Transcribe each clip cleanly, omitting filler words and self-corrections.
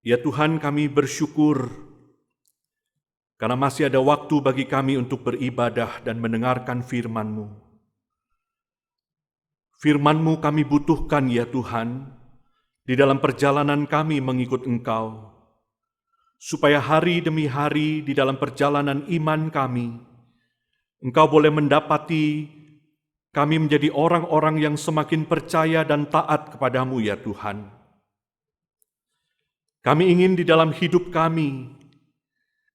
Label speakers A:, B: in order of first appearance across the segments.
A: Ya Tuhan, kami bersyukur karena masih ada waktu bagi kami untuk beribadah dan mendengarkan firman-Mu. Firman-Mu kami butuhkan ya Tuhan, di dalam perjalanan kami mengikut Engkau, supaya hari demi hari di dalam perjalanan iman kami, Engkau boleh mendapati kami menjadi orang-orang yang semakin percaya dan taat kepadamu ya Tuhan. Kami ingin di dalam hidup kami,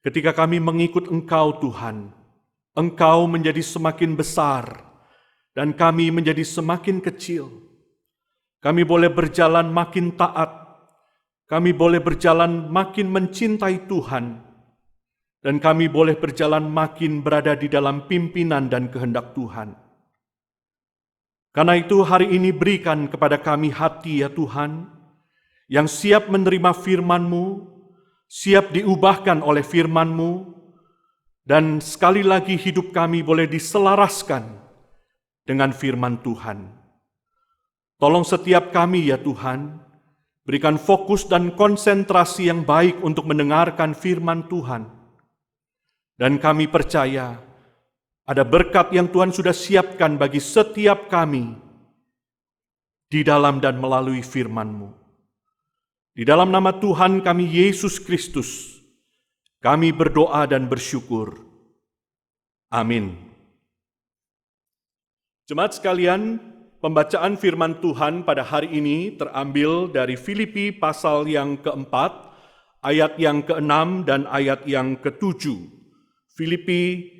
A: ketika kami mengikut Engkau Tuhan, Engkau menjadi semakin besar dan kami menjadi semakin kecil. Kami boleh berjalan makin taat, kami boleh berjalan makin mencintai Tuhan, dan kami boleh berjalan makin berada di dalam pimpinan dan kehendak Tuhan. Karena itu hari ini berikan kepada kami hati ya Tuhan, yang siap menerima firman-Mu, siap diubahkan oleh firman-Mu, dan sekali lagi hidup kami boleh diselaraskan dengan firman Tuhan. Tolong setiap kami ya Tuhan, berikan fokus dan konsentrasi yang baik untuk mendengarkan firman Tuhan. Dan kami percaya ada berkat yang Tuhan sudah siapkan bagi setiap kami di dalam dan melalui firman-Mu. Di dalam nama Tuhan kami Yesus Kristus, kami berdoa dan bersyukur. Amin. Jemaat sekalian, pembacaan firman Tuhan pada hari ini terambil dari Filipi pasal yang keempat, ayat yang ke-6 dan ayat yang ke-7. Filipi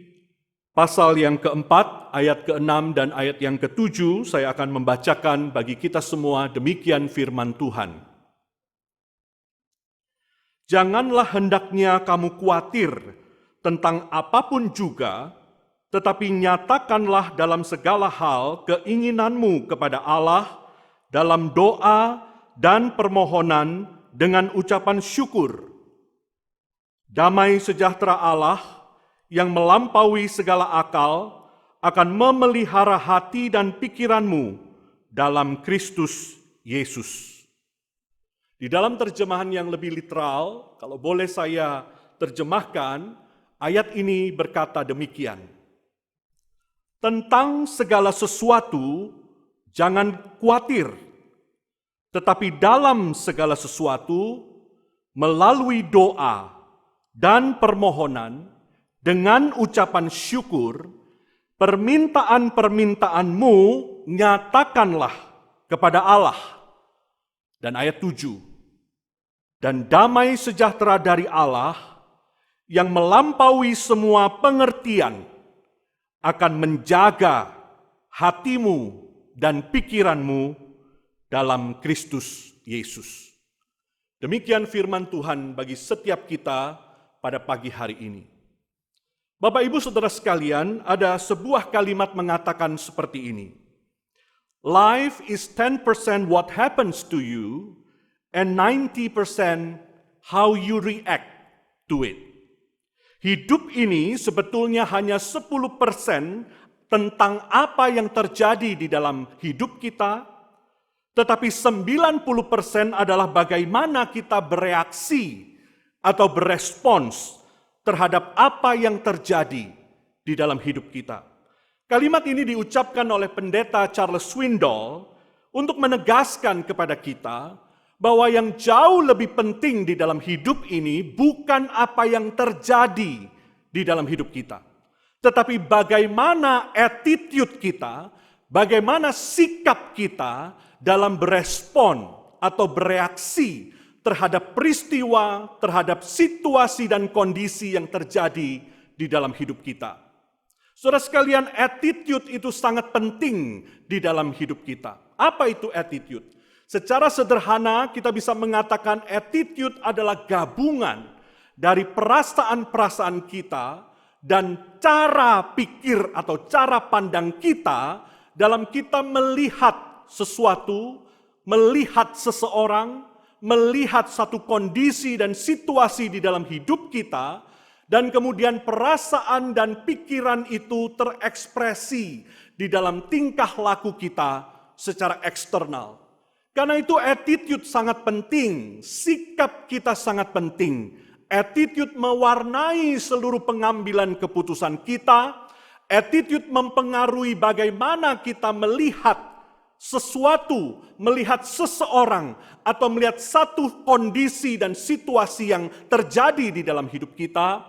A: pasal yang keempat, ayat ke-6 dan ayat yang ke-7, saya akan membacakan bagi kita semua demikian firman Tuhan. Janganlah hendaknya kamu khawatir tentang apapun juga, tetapi nyatakanlah dalam segala hal keinginanmu kepada Allah dalam doa dan permohonan dengan ucapan syukur. Damai sejahtera Allah yang melampaui segala akal akan memelihara hati dan pikiranmu dalam Kristus Yesus. Di dalam terjemahan yang lebih literal, kalau boleh saya terjemahkan, ayat ini berkata demikian. Tentang segala sesuatu, jangan khawatir, tetapi dalam segala sesuatu, melalui doa dan permohonan, dengan ucapan syukur, permintaan-permintaanmu nyatakanlah kepada Allah. Dan ayat 7, dan damai sejahtera dari Allah yang melampaui semua pengertian akan menjaga hatimu dan pikiranmu dalam Kristus Yesus. Demikian firman Tuhan bagi setiap kita pada pagi hari ini. Bapak Ibu Saudara sekalian, ada sebuah kalimat mengatakan seperti ini. Life is 10% what happens to you and 90% how you react to it. Hidup ini sebetulnya hanya 10% tentang apa yang terjadi di dalam hidup kita, tetapi 90% adalah bagaimana kita bereaksi atau berespons terhadap apa yang terjadi di dalam hidup kita. Kalimat ini diucapkan oleh pendeta Charles Swindoll untuk menegaskan kepada kita bahwa yang jauh lebih penting di dalam hidup ini bukan apa yang terjadi di dalam hidup kita, tetapi bagaimana attitude kita, bagaimana sikap kita dalam berespon atau bereaksi terhadap peristiwa, terhadap situasi dan kondisi yang terjadi di dalam hidup kita. Saudara sekalian, attitude itu sangat penting di dalam hidup kita. Apa itu attitude? Secara sederhana kita bisa mengatakan attitude adalah gabungan dari perasaan-perasaan kita dan cara pikir atau cara pandang kita dalam kita melihat sesuatu, melihat seseorang, melihat satu kondisi dan situasi di dalam hidup kita, dan kemudian perasaan dan pikiran itu terekspresi di dalam tingkah laku kita secara eksternal. Karena itu attitude sangat penting, sikap kita sangat penting. Attitude mewarnai seluruh pengambilan keputusan kita. Attitude mempengaruhi bagaimana kita melihat sesuatu, melihat seseorang, atau melihat satu kondisi dan situasi yang terjadi di dalam hidup kita.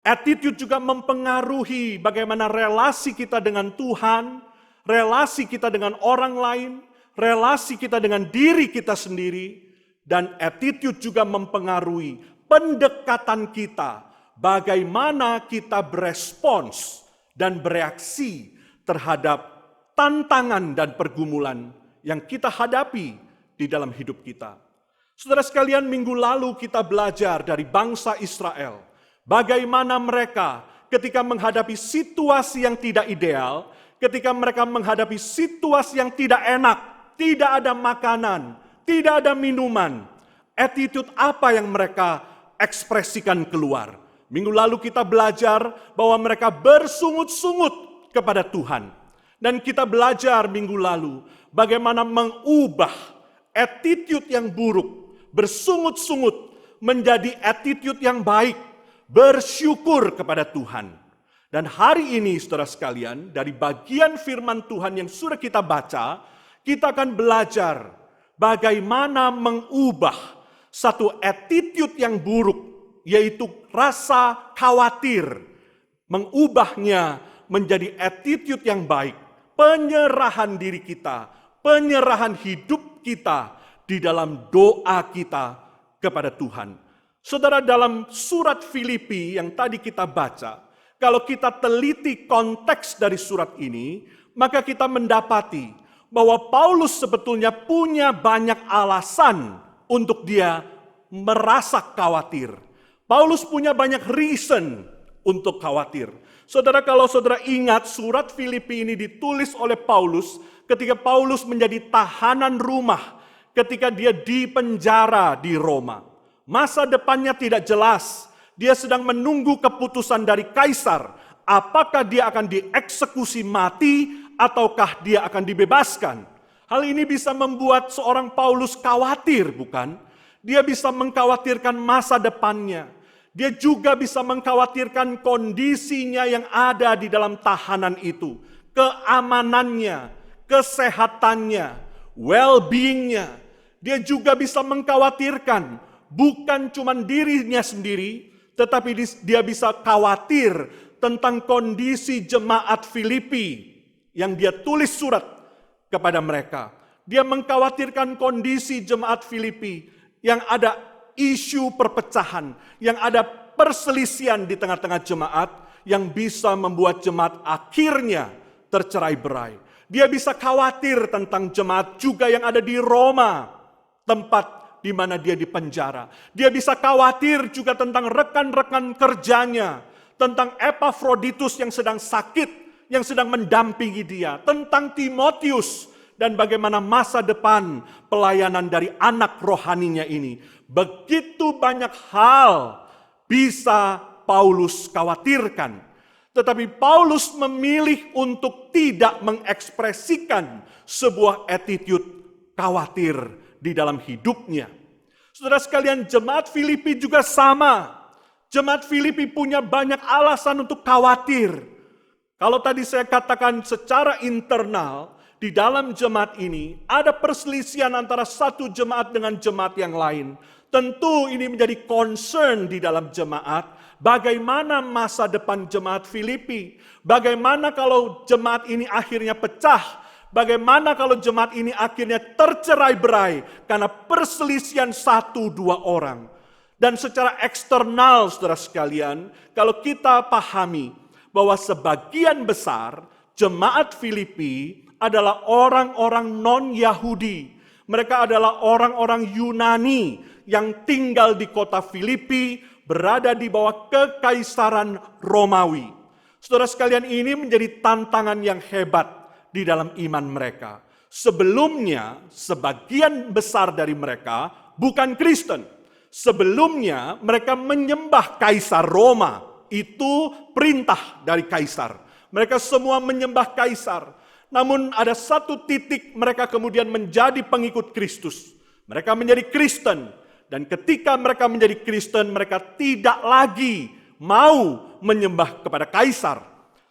A: Attitude juga mempengaruhi bagaimana relasi kita dengan Tuhan, relasi kita dengan orang lain, relasi kita dengan diri kita sendiri, dan attitude juga mempengaruhi pendekatan kita, bagaimana kita berespons dan bereaksi terhadap tantangan dan pergumulan yang kita hadapi di dalam hidup kita. Saudara sekalian, minggu lalu kita belajar dari bangsa Israel, bagaimana mereka ketika menghadapi situasi yang tidak ideal, ketika mereka menghadapi situasi yang tidak enak, tidak ada makanan, tidak ada minuman, attitude apa yang mereka ekspresikan keluar. Minggu lalu kita belajar bahwa mereka bersungut-sungut kepada Tuhan. Dan kita belajar minggu lalu bagaimana mengubah attitude yang buruk, bersungut-sungut, menjadi attitude yang baik, bersyukur kepada Tuhan. Dan hari ini saudara sekalian, dari bagian firman Tuhan yang sudah kita baca, kita akan belajar bagaimana mengubah satu attitude yang buruk, yaitu rasa khawatir, mengubahnya menjadi attitude yang baik, penyerahan diri kita, penyerahan hidup kita di dalam doa kita kepada Tuhan. Saudara, dalam surat Filipi yang tadi kita baca, kalau kita teliti konteks dari surat ini, maka kita mendapati bahwa Paulus sebetulnya punya banyak alasan untuk dia merasa khawatir. Paulus punya banyak reason untuk khawatir. Saudara, kalau saudara ingat, surat Filipi ini ditulis oleh Paulus ketika Paulus menjadi tahanan rumah, ketika dia dipenjara di Roma. Masa depannya tidak jelas. Dia sedang menunggu keputusan dari kaisar. Apakah dia akan dieksekusi mati ataukah dia akan dibebaskan? Hal ini bisa membuat seorang Paulus khawatir, bukan? Dia bisa mengkhawatirkan masa depannya. Dia juga bisa mengkhawatirkan kondisinya yang ada di dalam tahanan itu. Keamanannya, kesehatannya, well-beingnya. Dia juga bisa mengkhawatirkan bukan cuma dirinya sendiri, tetapi dia bisa khawatir tentang kondisi jemaat Filipi yang dia tulis surat kepada mereka. Dia mengkhawatirkan kondisi jemaat Filipi yang ada isu perpecahan, yang ada perselisihan di tengah-tengah jemaat yang bisa membuat jemaat akhirnya tercerai-berai. Dia bisa khawatir tentang jemaat juga yang ada di Roma, tempat di mana dia dipenjara. Dia bisa khawatir juga tentang rekan-rekan kerjanya, tentang Epafroditus yang sedang sakit, yang sedang mendampingi dia, tentang Timotius, dan bagaimana masa depan pelayanan dari anak rohaninya ini. Begitu banyak hal bisa Paulus khawatirkan. Tetapi Paulus memilih untuk tidak mengekspresikan sebuah attitude khawatir di dalam hidupnya. Saudara sekalian, jemaat Filipi juga sama. Jemaat Filipi punya banyak alasan untuk khawatir. Kalau tadi saya katakan secara internal, di dalam jemaat ini ada perselisihan antara satu jemaat dengan jemaat yang lain. Tentu ini menjadi concern di dalam jemaat. Bagaimana masa depan jemaat Filipi? Bagaimana kalau jemaat ini akhirnya pecah? Bagaimana kalau jemaat ini akhirnya tercerai-berai karena perselisihan 1-2 orang? Dan secara eksternal, saudara sekalian, kalau kita pahami bahwa sebagian besar jemaat Filipi adalah orang-orang non-Yahudi. Mereka adalah orang-orang Yunani yang tinggal di kota Filipi, berada di bawah kekaisaran Romawi. Saudara sekalian, ini menjadi tantangan yang hebat di dalam iman mereka. Sebelumnya, sebagian besar dari mereka bukan Kristen. Sebelumnya, mereka menyembah kaisar Roma. Itu perintah dari kaisar. Mereka semua menyembah kaisar. Namun ada satu titik mereka kemudian menjadi pengikut Kristus. Mereka menjadi Kristen. Dan ketika mereka menjadi Kristen, mereka tidak lagi mau menyembah kepada kaisar.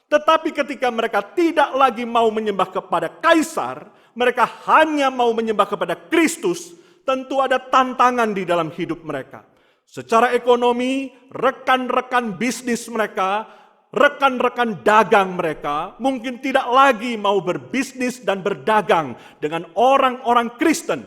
A: Tetapi ketika mereka tidak lagi mau menyembah kepada kaisar, mereka hanya mau menyembah kepada Kristus, tentu ada tantangan di dalam hidup mereka. Secara ekonomi, rekan-rekan bisnis mereka, rekan-rekan dagang mereka mungkin tidak lagi mau berbisnis dan berdagang dengan orang-orang Kristen.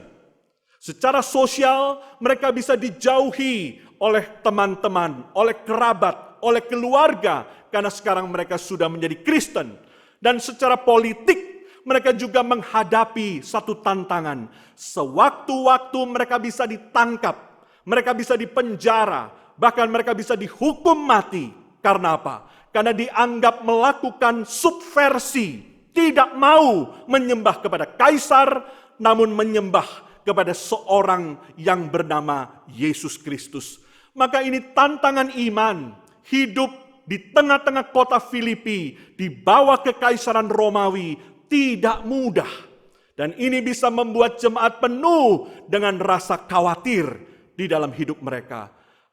A: Secara sosial, mereka bisa dijauhi oleh teman-teman, oleh kerabat, oleh keluarga, karena sekarang mereka sudah menjadi Kristen. Dan secara politik, mereka juga menghadapi satu tantangan. Sewaktu-waktu mereka bisa ditangkap, mereka bisa dipenjara, bahkan mereka bisa dihukum mati. Karena apa? Karena dianggap melakukan subversi, tidak mau menyembah kepada kaisar, namun menyembah kepada seorang yang bernama Yesus Kristus. Maka ini tantangan iman, hidup di tengah-tengah kota Filipi, di bawah kekaisaran Romawi, tidak mudah. Dan ini bisa membuat jemaat penuh dengan rasa khawatir di dalam hidup mereka.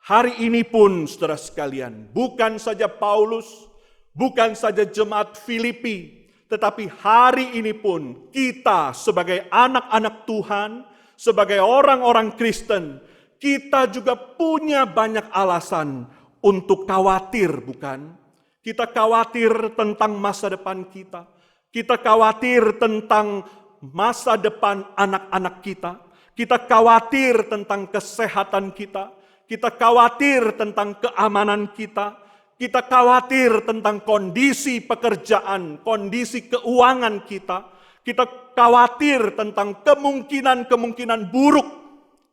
A: Hari ini pun saudara sekalian, bukan saja Paulus, bukan saja jemaat Filipi, tetapi hari ini pun kita sebagai anak-anak Tuhan, sebagai orang-orang Kristen, kita juga punya banyak alasan untuk khawatir, bukan? Kita khawatir tentang masa depan kita. Kita khawatir tentang masa depan anak-anak kita. Kita khawatir tentang kesehatan kita. Kita khawatir tentang keamanan kita. Kita khawatir tentang kondisi pekerjaan, kondisi keuangan kita. Kita khawatir tentang kemungkinan-kemungkinan buruk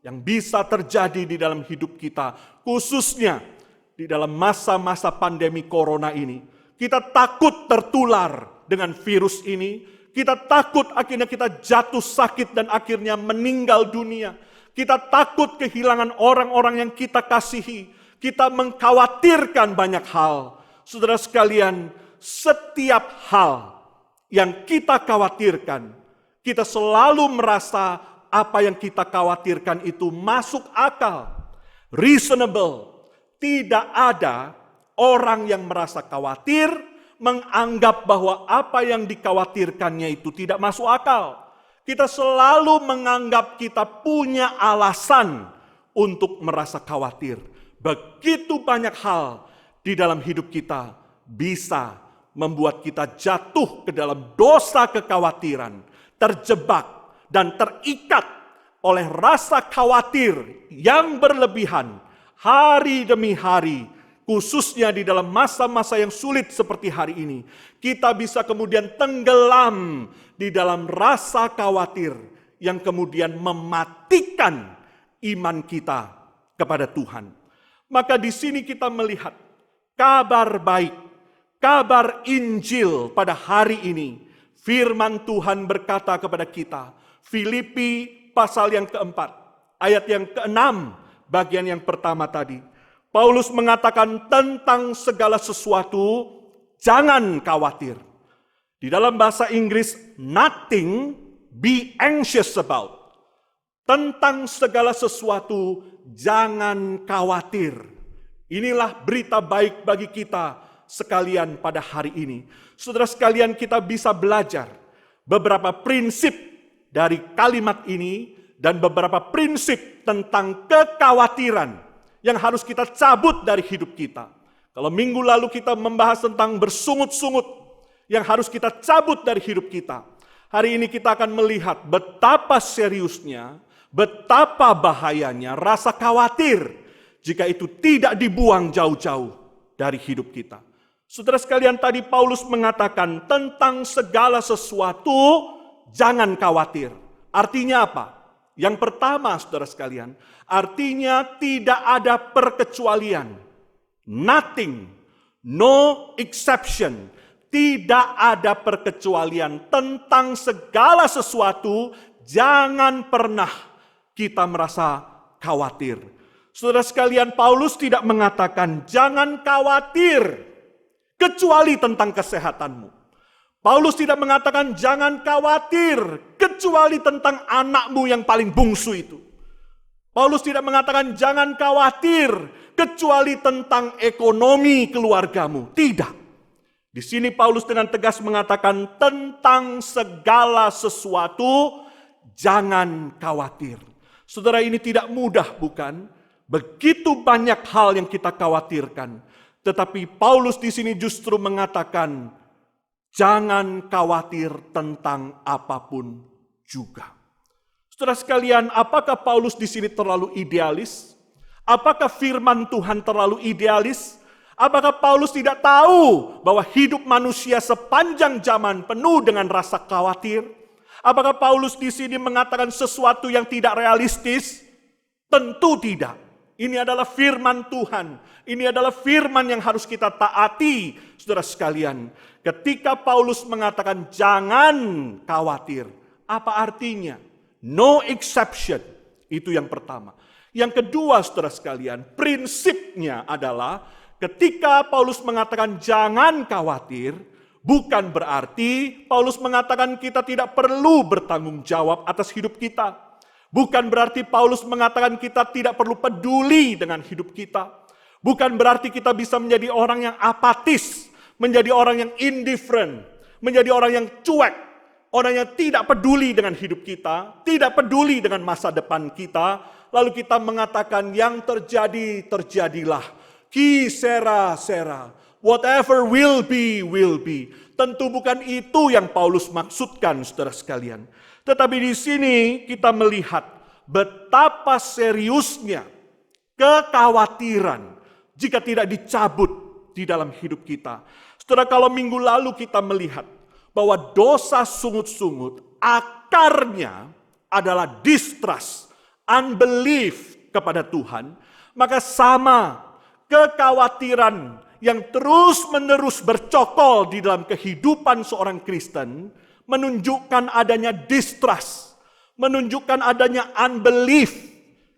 A: yang bisa terjadi di dalam hidup kita. Khususnya di dalam masa-masa pandemi corona ini. Kita takut tertular dengan virus ini. Kita takut akhirnya kita jatuh sakit dan akhirnya meninggal dunia. Kita takut kehilangan orang-orang yang kita kasihi. Kita mengkhawatirkan banyak hal. Saudara sekalian, setiap hal yang kita khawatirkan, kita selalu merasa apa yang kita khawatirkan itu masuk akal, reasonable. Tidak ada orang yang merasa khawatir, menganggap bahwa apa yang dikhawatirkannya itu tidak masuk akal. Kita selalu menganggap kita punya alasan untuk merasa khawatir. Begitu banyak hal di dalam hidup kita bisa membuat kita jatuh ke dalam dosa kekhawatiran, terjebak dan terikat oleh rasa khawatir yang berlebihan hari demi hari, khususnya di dalam masa-masa yang sulit seperti hari ini. Kita bisa kemudian tenggelam di dalam rasa khawatir yang kemudian mematikan iman kita kepada Tuhan. Maka di sini kita melihat kabar baik, kabar Injil pada hari ini. Firman Tuhan berkata kepada kita, Filipi pasal yang keempat, ayat yang keenam, bagian yang pertama tadi. Paulus mengatakan tentang segala sesuatu, jangan khawatir. Di dalam bahasa Inggris, nothing be anxious about. Tentang segala sesuatu, jangan khawatir. Inilah berita baik bagi kita sekalian pada hari ini. Saudara sekalian, kita bisa belajar beberapa prinsip dari kalimat ini dan beberapa prinsip tentang kekhawatiran yang harus kita cabut dari hidup kita. Kalau minggu lalu kita membahas tentang bersungut-sungut yang harus kita cabut dari hidup kita. Hari ini kita akan melihat betapa seriusnya, betapa bahayanya rasa khawatir jika itu tidak dibuang jauh-jauh dari hidup kita. Saudara sekalian, tadi Paulus mengatakan tentang segala sesuatu jangan khawatir. Artinya apa? Yang pertama, saudara sekalian, artinya tidak ada perkecualian. Nothing, no exception. Tidak ada perkecualian tentang segala sesuatu. Jangan pernah kita merasa khawatir. Saudara sekalian, Paulus tidak mengatakan jangan khawatir kecuali tentang kesehatanmu. Paulus tidak mengatakan jangan khawatir kecuali tentang anakmu yang paling bungsu itu. Paulus tidak mengatakan jangan khawatir kecuali tentang ekonomi keluargamu. Tidak. Di sini Paulus dengan tegas mengatakan tentang segala sesuatu jangan khawatir. Saudara, ini tidak mudah bukan? Begitu banyak hal yang kita khawatirkan. Tetapi Paulus di sini justru mengatakan jangan khawatir tentang apapun juga. Saudara sekalian, apakah Paulus di sini terlalu idealis? Apakah firman Tuhan terlalu idealis? Apakah Paulus tidak tahu bahwa hidup manusia sepanjang zaman penuh dengan rasa khawatir? Apakah Paulus di sini mengatakan sesuatu yang tidak realistis? Tentu tidak. Ini adalah firman Tuhan. Ini adalah firman yang harus kita taati, saudara sekalian. Ketika Paulus mengatakan jangan khawatir, apa artinya? No exception. Itu yang pertama. Yang kedua, saudara sekalian, prinsipnya adalah ketika Paulus mengatakan jangan khawatir, bukan berarti Paulus mengatakan kita tidak perlu bertanggung jawab atas hidup kita. Bukan berarti Paulus mengatakan kita tidak perlu peduli dengan hidup kita. Bukan berarti kita bisa menjadi orang yang apatis, menjadi orang yang indifferent, menjadi orang yang cuek, orang yang tidak peduli dengan hidup kita, tidak peduli dengan masa depan kita, lalu kita mengatakan yang terjadi, terjadilah. Ki sera sera, whatever will be, will be. Tentu bukan itu yang Paulus maksudkan, saudara sekalian. Tetapi di sini kita melihat betapa seriusnya kekhawatiran jika tidak dicabut di dalam hidup kita. Saudara, kalau minggu lalu kita melihat bahwa dosa sungut-sungut akarnya adalah distrust, unbelief kepada Tuhan, maka sama kekhawatiran yang terus-menerus bercokol di dalam kehidupan seorang Kristen menunjukkan adanya distrust, menunjukkan adanya unbelief.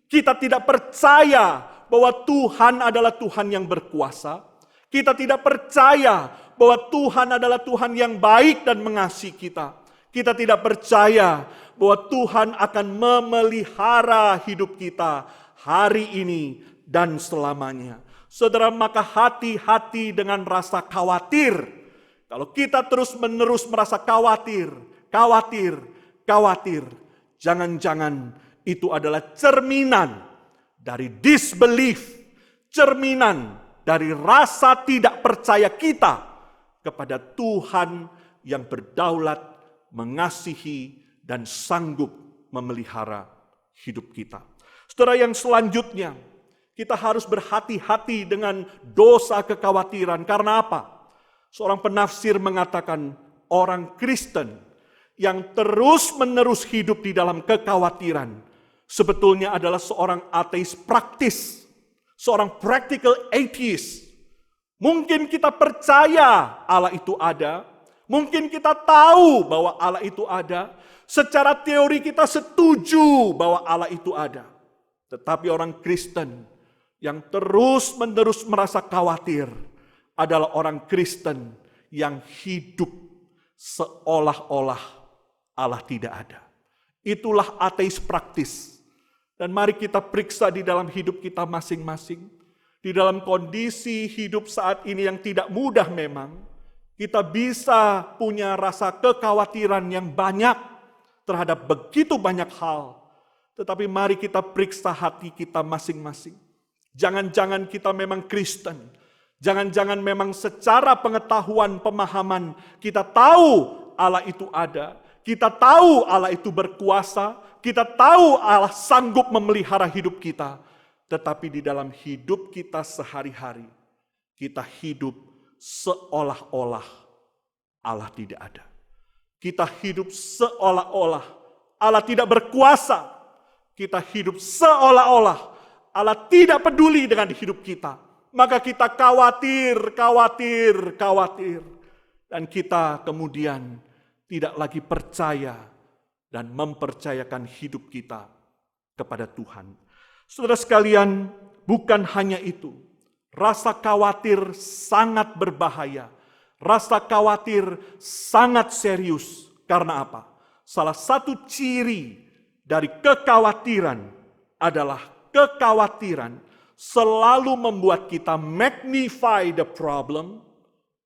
A: Kita tidak percaya bahwa Tuhan adalah Tuhan yang berkuasa. Kita tidak percaya bahwa Tuhan adalah Tuhan yang baik dan mengasihi kita. Kita tidak percaya bahwa Tuhan akan memelihara hidup kita hari ini dan selamanya. Saudara, maka hati-hati dengan rasa khawatir. Kalau kita terus-menerus merasa khawatir, jangan-jangan itu adalah cerminan dari disbelief, cerminan dari rasa tidak percaya kita kepada Tuhan yang berdaulat, mengasihi, dan sanggup memelihara hidup kita. Saudara, yang selanjutnya, kita harus berhati-hati dengan dosa kekhawatiran. Karena apa? Seorang penafsir mengatakan orang Kristen yang terus-menerus hidup di dalam kekhawatiran sebetulnya adalah seorang ateis praktis, seorang practical atheist. Mungkin kita percaya Allah itu ada, mungkin kita tahu bahwa Allah itu ada, secara teori kita setuju bahwa Allah itu ada. Tetapi orang Kristen yang terus-menerus merasa khawatir adalah orang Kristen yang hidup seolah-olah Allah tidak ada. Itulah ateis praktis. Dan mari kita periksa di dalam hidup kita masing-masing. Di dalam kondisi hidup saat ini yang tidak mudah memang, kita bisa punya rasa kekhawatiran yang banyak terhadap begitu banyak hal. Tetapi mari kita periksa hati kita masing-masing. Jangan-jangan kita memang Kristen. Jangan-jangan memang secara pengetahuan, pemahaman, kita tahu Allah itu ada. Kita tahu Allah itu berkuasa. Kita tahu Allah sanggup memelihara hidup kita. Tetapi di dalam hidup kita sehari-hari, kita hidup seolah-olah Allah tidak ada. Kita hidup seolah-olah Allah tidak berkuasa. Kita hidup seolah-olah Allah tidak peduli dengan hidup kita. Maka kita khawatir. Dan kita kemudian tidak lagi percaya dan mempercayakan hidup kita kepada Tuhan. Saudara sekalian, bukan hanya itu. Rasa khawatir sangat berbahaya. rasa khawatir sangat serius. Karena apa? Salah satu ciri dari kekhawatiran adalah kekhawatiran selalu membuat kita magnify the problem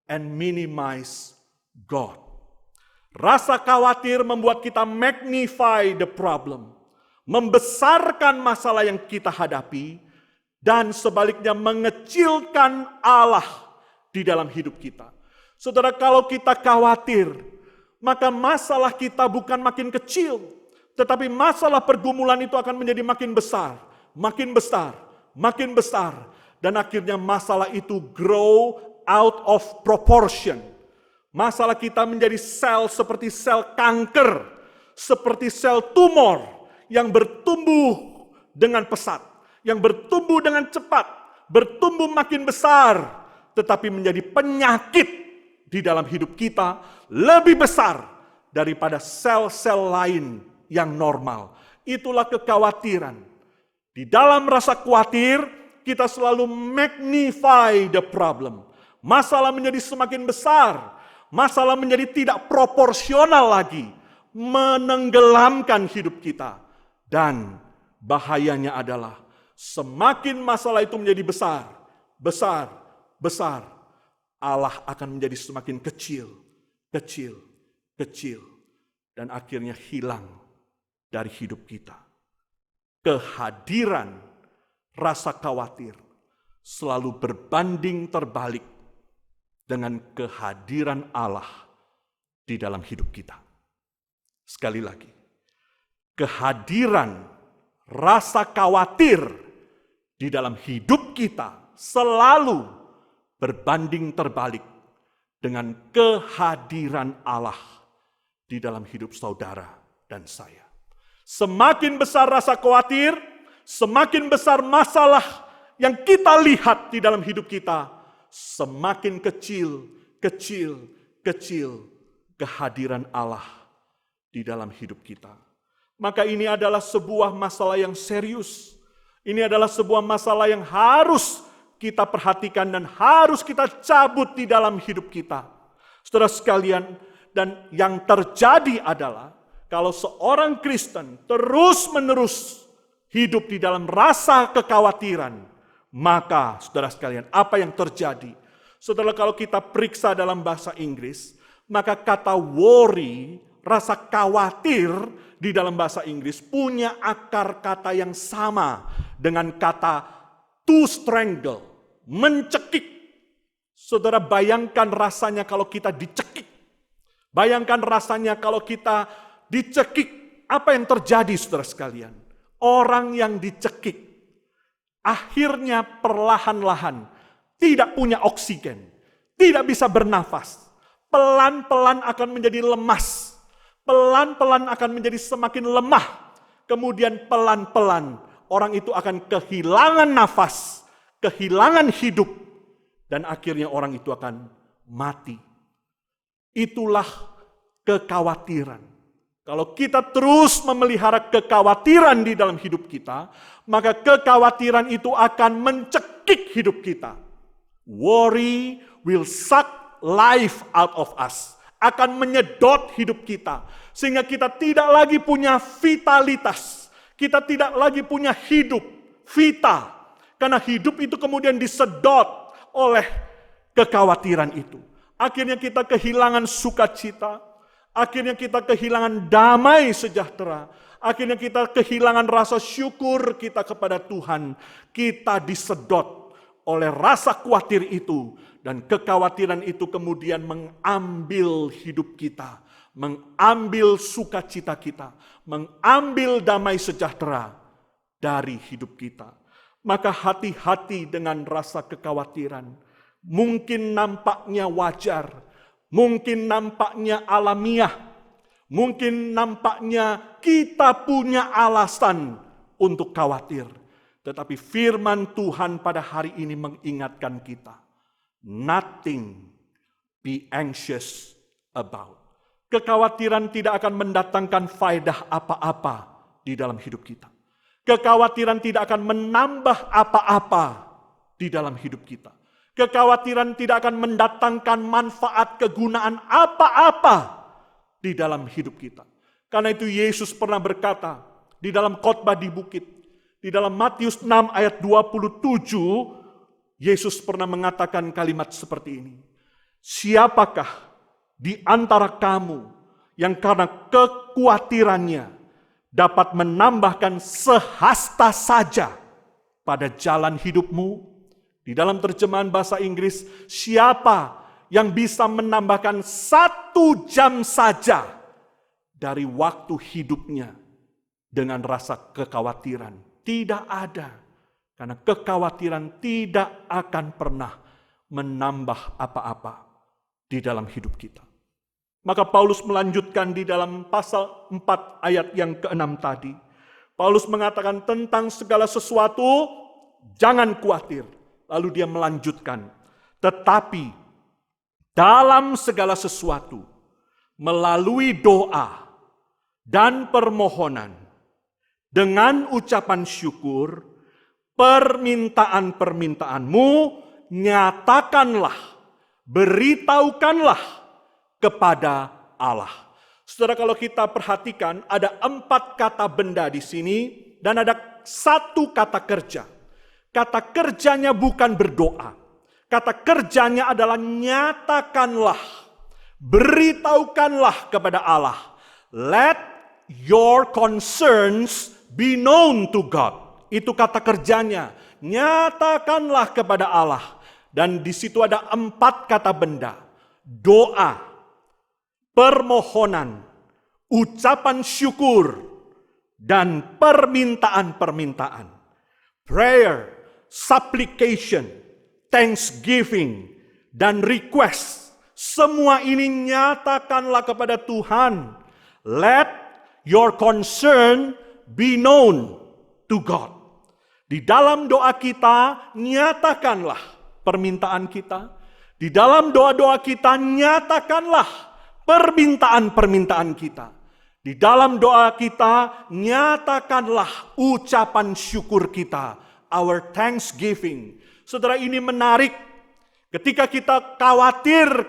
A: and minimize God. Rasa khawatir membuat kita magnify the problem, membesarkan masalah yang kita hadapi, dan sebaliknya mengecilkan Allah di dalam hidup kita. Saudara, kalau kita khawatir, maka masalah kita bukan makin kecil, tetapi masalah pergumulan itu akan menjadi makin besar, makin besar, makin besar. Dan akhirnya masalah itu grow out of proportion. Masalah kita menjadi sel seperti sel kanker, seperti sel tumor yang bertumbuh dengan pesat, yang bertumbuh dengan cepat, bertumbuh makin besar, tetapi menjadi penyakit di dalam hidup kita lebih besar daripada sel-sel lain yang normal. Itulah kekhawatiran. Di dalam rasa khawatir, kita selalu magnify the problem. Masalah menjadi semakin besar. Masalah menjadi tidak proporsional lagi, menenggelamkan hidup kita. Dan bahayanya adalah semakin masalah itu menjadi besar, besar, besar, Allah akan menjadi semakin kecil, kecil, kecil, dan akhirnya hilang dari hidup kita. Kehadiran rasa khawatir selalu berbanding terbalik dengan kehadiran Allah di dalam hidup kita. Sekali lagi, kehadiran rasa khawatir di dalam hidup kita selalu berbanding terbalik dengan kehadiran Allah di dalam hidup saudara dan saya. Semakin besar rasa khawatir, semakin besar masalah yang kita lihat di dalam hidup kita, semakin kecil, kecil, kecil kehadiran Allah di dalam hidup kita. Maka ini adalah sebuah masalah yang serius. Ini adalah sebuah masalah yang harus kita perhatikan dan harus kita cabut di dalam hidup kita. Saudara sekalian, dan yang terjadi adalah kalau seorang Kristen terus-menerus hidup di dalam rasa kekhawatiran, maka saudara sekalian, apa yang terjadi? Saudara, kalau kita periksa dalam bahasa Inggris, maka kata worry, rasa khawatir di dalam bahasa Inggris punya akar kata yang sama dengan kata to strangle, mencekik. Saudara, bayangkan rasanya kalau kita dicekik. Bayangkan rasanya kalau kita dicekik. Apa yang terjadi, saudara sekalian? Orang yang dicekik akhirnya perlahan-lahan tidak punya oksigen, tidak bisa bernafas, pelan-pelan akan menjadi lemas, pelan-pelan akan menjadi semakin lemah, kemudian pelan-pelan orang itu akan kehilangan nafas, kehilangan hidup, dan akhirnya orang itu akan mati. Itulah kekhawatiran. Kalau kita terus memelihara kekhawatiran di dalam hidup kita, maka kekhawatiran itu akan mencekik hidup kita. Worry will suck life out of us. Akan menyedot hidup kita. Sehingga kita tidak lagi punya vitalitas. Kita tidak lagi punya hidup, vita. Karena hidup itu kemudian disedot oleh kekhawatiran itu. Akhirnya kita kehilangan sukacita. Akhirnya kita kehilangan damai sejahtera. Akhirnya kita kehilangan rasa syukur kita kepada Tuhan. Kita disedot oleh rasa khawatir itu. Dan kekhawatiran itu kemudian mengambil hidup kita. Mengambil sukacita kita. Mengambil damai sejahtera dari hidup kita. Maka hati-hati dengan rasa kekhawatiran. Mungkin nampaknya wajar. Mungkin nampaknya alamiah, mungkin nampaknya kita punya alasan untuk khawatir. Tetapi firman Tuhan pada hari ini mengingatkan kita, nothing be anxious about. Kekhawatiran tidak akan mendatangkan faedah apa-apa di dalam hidup kita. Kekhawatiran tidak akan menambah apa-apa di dalam hidup kita. Kekhawatiran tidak akan mendatangkan manfaat kegunaan apa-apa di dalam hidup kita. Karena itu Yesus pernah berkata di dalam khotbah di bukit, di dalam Matius 6 ayat 27, Yesus pernah mengatakan kalimat seperti ini. Siapakah di antara kamu yang karena kekhawatirannya dapat menambahkan sehasta saja pada jalan hidupmu? Di dalam terjemahan bahasa Inggris, siapa yang bisa menambahkan 1 jam saja dari waktu hidupnya dengan rasa kekhawatiran? Tidak ada. Karena kekhawatiran tidak akan pernah menambah apa-apa di dalam hidup kita. Maka Paulus melanjutkan di dalam pasal 4 ayat yang ke-6 tadi. Paulus mengatakan tentang segala sesuatu, jangan khawatir. Lalu dia melanjutkan, tetapi dalam segala sesuatu, melalui doa dan permohonan, dengan ucapan syukur, permintaan-permintaanmu, nyatakanlah, beritahukanlah kepada Allah. Saudara, kalau kita perhatikan, ada 4 kata benda di sini, dan ada 1 kata kerja. Kata kerjanya bukan berdoa. Kata kerjanya adalah nyatakanlah. Beritahukanlah kepada Allah. Let your concerns be known to God. Itu kata kerjanya. Nyatakanlah kepada Allah. Dan di situ ada 4 kata benda. Doa, permohonan, ucapan syukur, dan permintaan-permintaan. Prayer, supplication, thanksgiving, dan request. Semua ini nyatakanlah kepada Tuhan. Let your concern be known to God. Di dalam doa kita, nyatakanlah permintaan kita. Di dalam doa-doa kita, nyatakanlah permintaan-permintaan kita. Di dalam doa kita, nyatakanlah ucapan syukur kita. Our thanksgiving. Saudara, ini menarik. Ketika kita khawatir,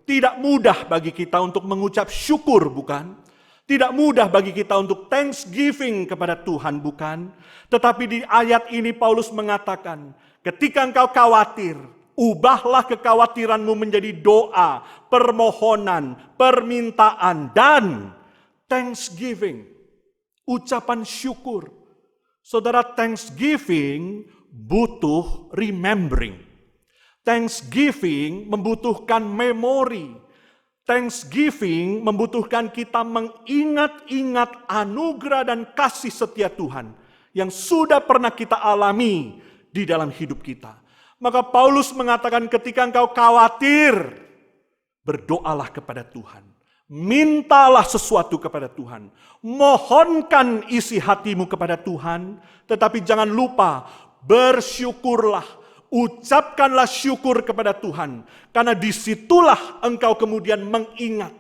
A: tidak mudah bagi kita untuk mengucap syukur, bukan? Tidak mudah bagi kita untuk thanksgiving kepada Tuhan, bukan? Tetapi di ayat ini Paulus mengatakan, ketika engkau khawatir, ubahlah kekhawatiranmu menjadi doa, permohonan, permintaan, dan thanksgiving. Ucapan syukur. Saudara, thanksgiving butuh remembering. Thanksgiving membutuhkan memori. Thanksgiving membutuhkan kita mengingat-ingat anugerah dan kasih setia Tuhan yang sudah pernah kita alami di dalam hidup kita. Maka Paulus mengatakan ketika engkau khawatir, berdoalah kepada Tuhan. Mintalah sesuatu kepada Tuhan. Mohonkan isi hatimu kepada Tuhan. Tetapi jangan lupa, bersyukurlah. Ucapkanlah syukur kepada Tuhan. Karena disitulah engkau kemudian mengingat.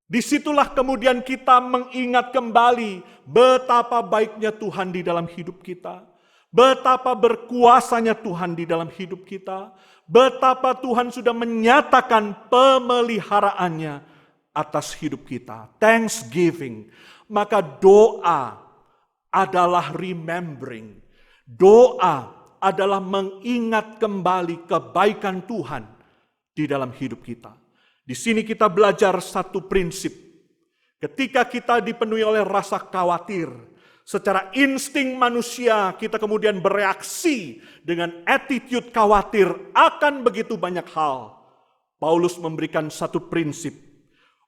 A: Disitulah kemudian kita mengingat kembali betapa baiknya Tuhan di dalam hidup kita. Betapa berkuasanya Tuhan di dalam hidup kita. Betapa Tuhan sudah menyatakan pemeliharaannya atas hidup kita. Thanksgiving. Maka doa adalah remembering. Doa adalah mengingat kembali kebaikan Tuhan di dalam hidup kita. Di sini kita belajar satu prinsip. Ketika kita dipenuhi oleh rasa khawatir, secara insting manusia kita kemudian bereaksi dengan attitude khawatir akan begitu banyak hal. Paulus memberikan satu prinsip.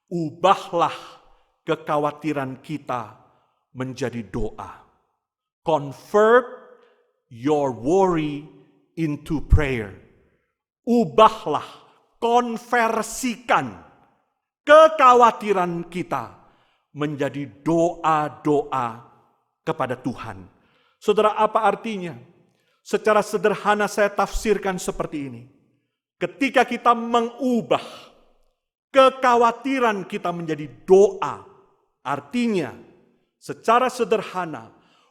A: Ubahlah kekhawatiran kita menjadi doa. Convert your worry into prayer. Ubahlah, konversikan kekhawatiran kita menjadi doa-doa kepada Tuhan. Saudara, apa artinya? Secara sederhana saya tafsirkan seperti ini. Ketika kita mengubah kekhawatiran kita menjadi doa, artinya secara sederhana,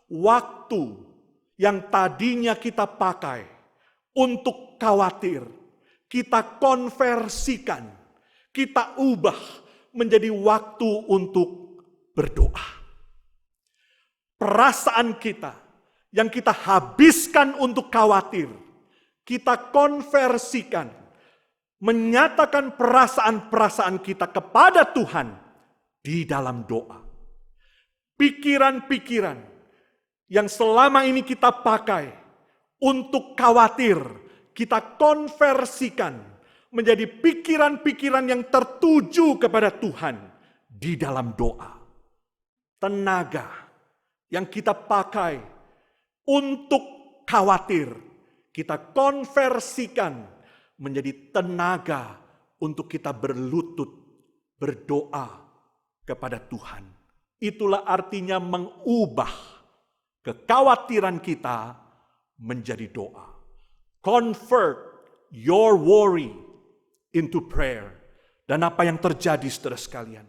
A: waktu yang tadinya kita pakai untuk khawatir, kita konversikan, kita ubah menjadi waktu untuk berdoa. Perasaan kita yang kita habiskan untuk khawatir, kita konversikan, menyatakan perasaan-perasaan kita kepada Tuhan di dalam doa. Pikiran-pikiran yang selama ini kita pakai untuk khawatir, kita konversikan menjadi pikiran-pikiran yang tertuju kepada Tuhan di dalam doa. Tenaga yang kita pakai untuk khawatir, kita konversikan menjadi tenaga untuk kita berlutut, berdoa kepada Tuhan. Itulah artinya mengubah kekhawatiran kita menjadi doa. Convert your worry into prayer. Dan apa yang terjadi, saudara sekalian?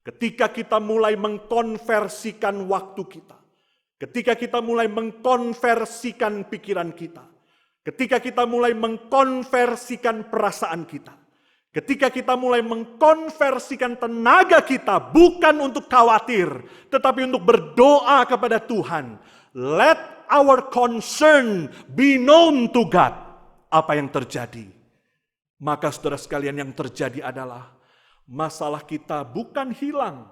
A: Ketika kita mulai mengkonversikan waktu kita, ketika kita mulai mengkonversikan pikiran kita, ketika kita mulai mengkonversikan perasaan kita, ketika kita mulai mengkonversikan tenaga kita bukan untuk khawatir, tetapi untuk berdoa kepada Tuhan. Let our concern be known to God. Apa yang terjadi? Maka saudara sekalian, yang terjadi adalah masalah kita bukan hilang,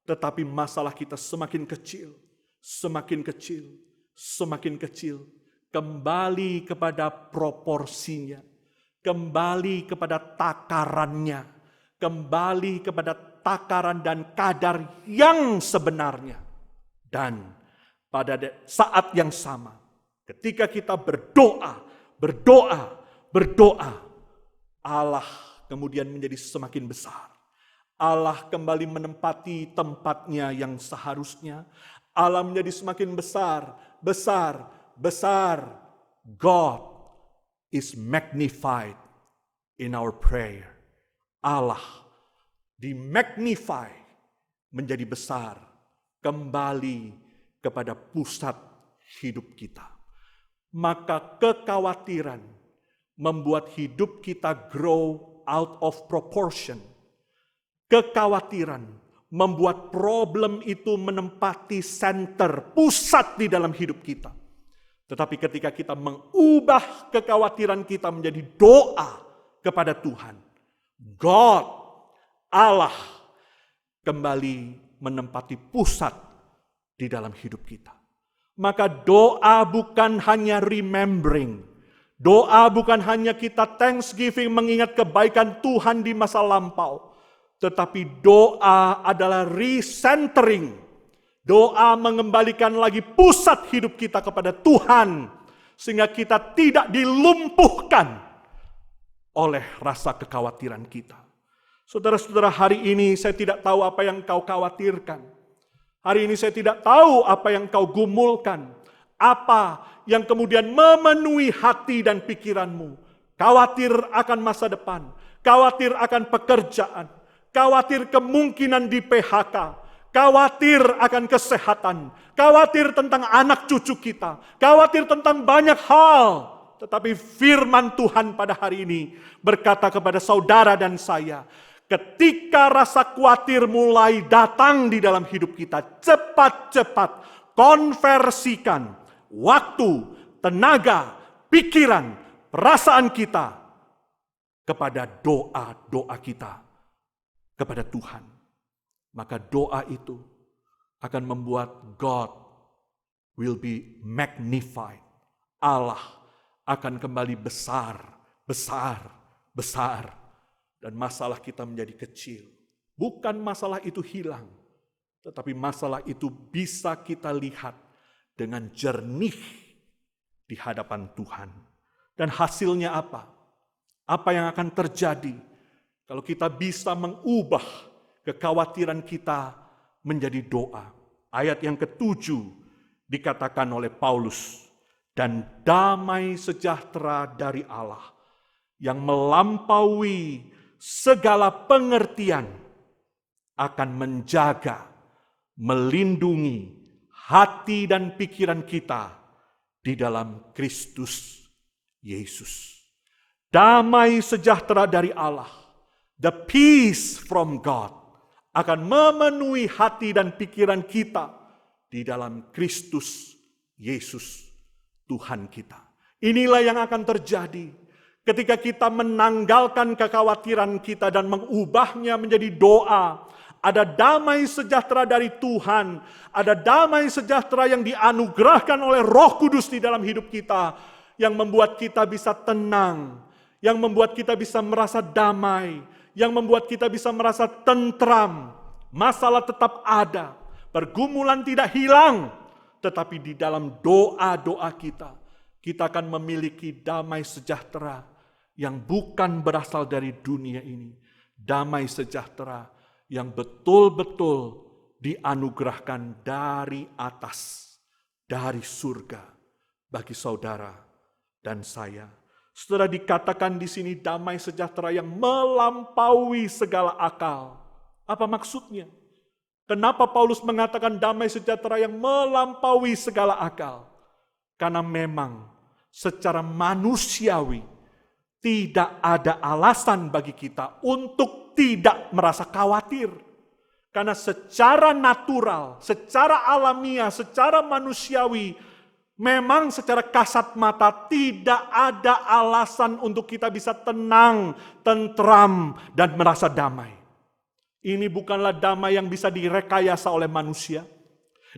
A: tetapi masalah kita semakin kecil, semakin kecil, semakin kecil. Kembali kepada proporsinya, kembali kepada takarannya, kembali kepada takaran dan kadar yang sebenarnya. Dan pada saat yang sama, ketika kita berdoa, Allah kemudian menjadi semakin besar. Allah kembali menempati tempatnya yang seharusnya. Allah menjadi semakin besar. God is magnified in our prayer. Allah di-magnify menjadi besar. Kembali kepada pusat hidup kita. Maka kekhawatiran membuat hidup kita grow out of proportion. Kekhawatiran membuat problem itu menempati center, pusat di dalam hidup kita. Tetapi ketika kita mengubah kekhawatiran kita menjadi doa kepada Tuhan, God, Allah, kembali menempati pusat di dalam hidup kita. Maka doa bukan hanya remembering, doa bukan hanya kita thanksgiving mengingat kebaikan Tuhan di masa lampau. Tetapi doa adalah recentering. Doa mengembalikan lagi pusat hidup kita kepada Tuhan. Sehingga kita tidak dilumpuhkan oleh rasa kekhawatiran kita. Saudara-saudara, hari ini saya tidak tahu apa yang kau khawatirkan. Hari ini saya tidak tahu apa yang kau gumulkan. Apa yang kemudian memenuhi hati dan pikiranmu. Khawatir akan masa depan. Khawatir akan pekerjaan. Khawatir kemungkinan di PHK. Khawatir akan kesehatan. Khawatir tentang anak cucu kita. Khawatir tentang banyak hal. Tetapi firman Tuhan pada hari ini berkata kepada saudara dan saya. Ketika rasa khawatir mulai datang di dalam hidup kita, cepat-cepat konversikan waktu, tenaga, pikiran, perasaan kita kepada doa-doa kita kepada Tuhan. Maka doa itu akan membuat God will be magnified. Allah akan kembali besar. Dan masalah kita menjadi kecil. Bukan masalah itu hilang. Tetapi masalah itu bisa kita lihat dengan jernih di hadapan Tuhan. Dan hasilnya apa? Apa yang akan terjadi kalau kita bisa mengubah kekhawatiran kita menjadi doa? Ayat yang ke-7 dikatakan oleh Paulus, dan damai sejahtera dari Allah yang melampaui segala pengertian akan menjaga, melindungi hati dan pikiran kita di dalam Kristus Yesus. Damai sejahtera dari Allah, the peace from God, akan memenuhi hati dan pikiran kita di dalam Kristus Yesus Tuhan kita. Inilah yang akan terjadi ketika kita menanggalkan kekhawatiran kita dan mengubahnya menjadi doa. Ada damai sejahtera dari Tuhan, ada damai sejahtera yang dianugerahkan oleh Roh Kudus di dalam hidup kita, yang membuat kita bisa tenang, yang membuat kita bisa merasa damai, yang membuat kita bisa merasa tentram. Masalah tetap ada, pergumulan tidak hilang, tetapi di dalam doa-doa kita akan memiliki damai sejahtera yang bukan berasal dari dunia ini. Damai sejahtera yang betul-betul dianugerahkan dari atas, dari surga bagi saudara dan saya. Setelah dikatakan di sini damai sejahtera yang melampaui segala akal. Apa maksudnya? Kenapa Paulus mengatakan damai sejahtera yang melampaui segala akal? Karena memang secara manusiawi tidak ada alasan bagi kita untuk tidak merasa khawatir. Karena secara natural, secara alamiah, secara manusiawi, memang secara kasat mata tidak ada alasan untuk kita bisa tenang, tentram, dan merasa damai. Ini bukanlah damai yang bisa direkayasa oleh manusia.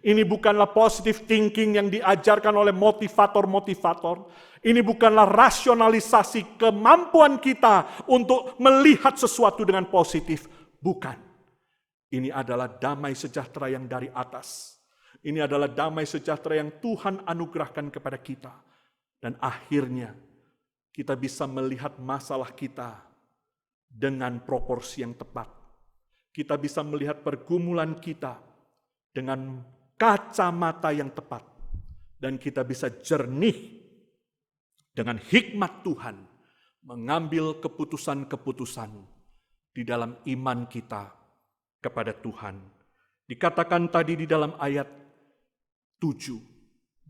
A: Ini bukanlah positive thinking yang diajarkan oleh motivator-motivator. Ini bukanlah rasionalisasi kemampuan kita untuk melihat sesuatu dengan positif. Bukan. Ini adalah damai sejahtera yang dari atas. Ini adalah damai sejahtera yang Tuhan anugerahkan kepada kita. Dan akhirnya kita bisa melihat masalah kita dengan proporsi yang tepat. Kita bisa melihat pergumulan kita dengan kacamata yang tepat. Dan kita bisa jernih dengan hikmat Tuhan mengambil keputusan-keputusan di dalam iman kita kepada Tuhan. Dikatakan tadi di dalam ayat 7,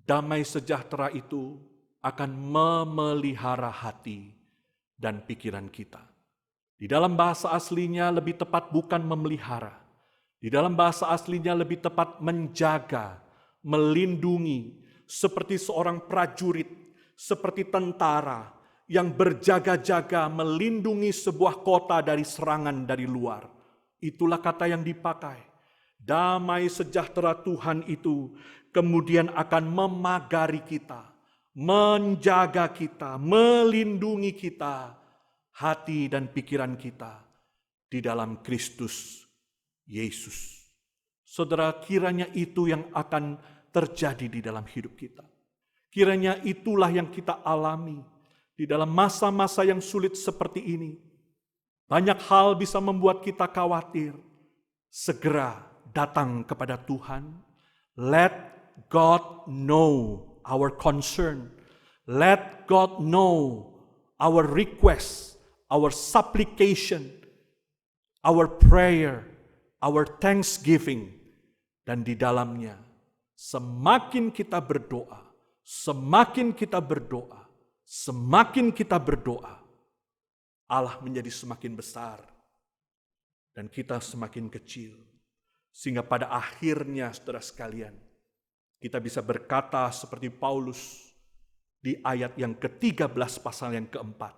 A: damai sejahtera itu akan memelihara hati dan pikiran kita. Di dalam bahasa aslinya lebih tepat bukan memelihara. Di dalam bahasa aslinya lebih tepat menjaga, melindungi, seperti seorang prajurit, seperti tentara yang berjaga-jaga melindungi sebuah kota dari serangan dari luar. Itulah kata yang dipakai. Damai sejahtera Tuhan itu kemudian akan memagari kita, menjaga kita, melindungi kita, hati dan pikiran kita di dalam Kristus Yesus. Saudara, kiranya itu yang akan terjadi di dalam hidup kita. Kiranya itulah yang kita alami di dalam masa-masa yang sulit seperti ini. Banyak hal bisa membuat kita khawatir. Segera datang kepada Tuhan. Let God know our concern. Let God know our request, our supplication, our prayer, our thanksgiving. Dan di dalamnya, semakin kita berdoa, semakin kita berdoa, semakin kita berdoa, Allah menjadi semakin besar dan kita semakin kecil. Sehingga pada akhirnya, saudara sekalian, kita bisa berkata seperti Paulus di ayat yang ke-13 pasal yang keempat.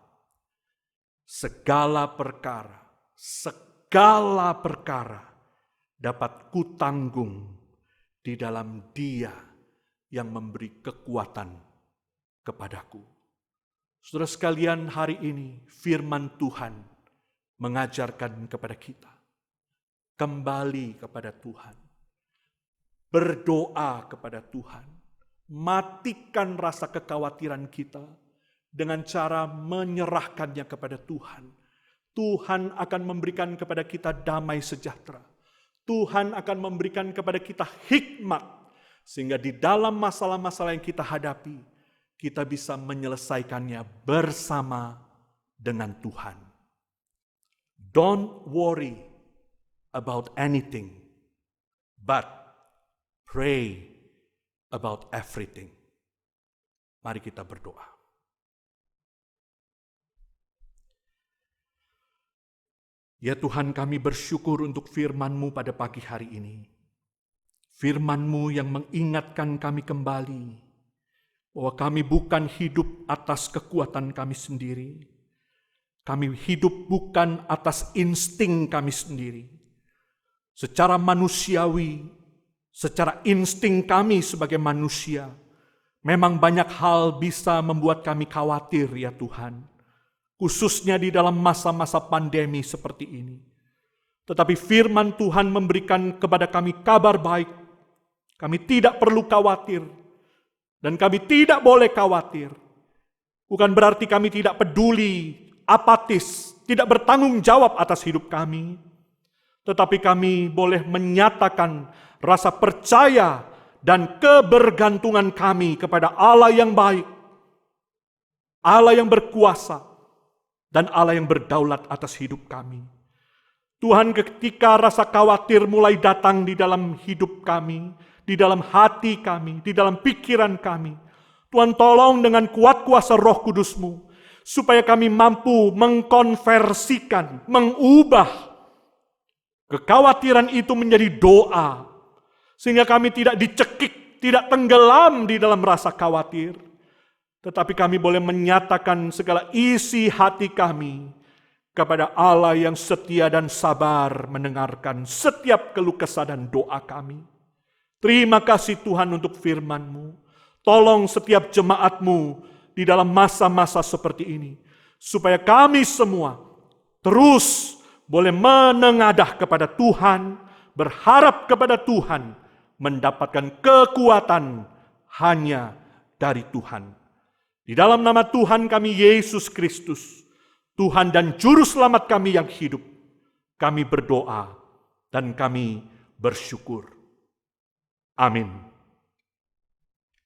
A: Segala perkara dapat kutanggung di dalam Dia yang memberi kekuatan kepadaku. Saudara sekalian, hari ini firman Tuhan mengajarkan kepada kita. Kembali kepada Tuhan. Berdoa kepada Tuhan. Matikan rasa kekhawatiran kita dengan cara menyerahkannya kepada Tuhan. Tuhan akan memberikan kepada kita damai sejahtera. Tuhan akan memberikan kepada kita hikmat. Sehingga di dalam masalah-masalah yang kita hadapi, kita bisa menyelesaikannya bersama dengan Tuhan. Don't worry about anything, but pray about everything. Mari kita berdoa. Ya Tuhan, kami bersyukur untuk firman-Mu pada pagi hari ini. Firman-Mu yang mengingatkan kami kembali bahwa kami bukan hidup atas kekuatan kami sendiri. Kami hidup bukan atas insting kami sendiri. Secara manusiawi, secara insting kami sebagai manusia, memang banyak hal bisa membuat kami khawatir ya Tuhan. Khususnya di dalam masa-masa pandemi seperti ini. Tetapi firman Tuhan memberikan kepada kami kabar baik. Kami tidak perlu khawatir. Dan kami tidak boleh khawatir. Bukan berarti kami tidak peduli, apatis, tidak bertanggung jawab atas hidup kami. Tetapi kami boleh menyatakan rasa percaya dan kebergantungan kami kepada Allah yang baik. Allah yang berkuasa. Dan Allah yang berdaulat atas hidup kami. Tuhan, ketika rasa khawatir mulai datang di dalam hidup kami, di dalam hati kami, di dalam pikiran kami, Tuhan tolong dengan kuat kuasa Roh Kudus-Mu, supaya kami mampu mengkonversikan, mengubah kekhawatiran itu menjadi doa, sehingga kami tidak dicekik, tidak tenggelam di dalam rasa khawatir. Tetapi kami boleh menyatakan segala isi hati kami kepada Allah yang setia dan sabar mendengarkan setiap keluh kesah dan doa kami. Terima kasih Tuhan untuk firman-Mu. Tolong setiap jemaat-Mu di dalam masa-masa seperti ini. Supaya kami semua terus boleh menengadah kepada Tuhan, berharap kepada Tuhan, mendapatkan kekuatan hanya dari Tuhan. Di dalam nama Tuhan kami Yesus Kristus, Tuhan dan Juru Selamat kami yang hidup, kami berdoa dan kami bersyukur. Amin.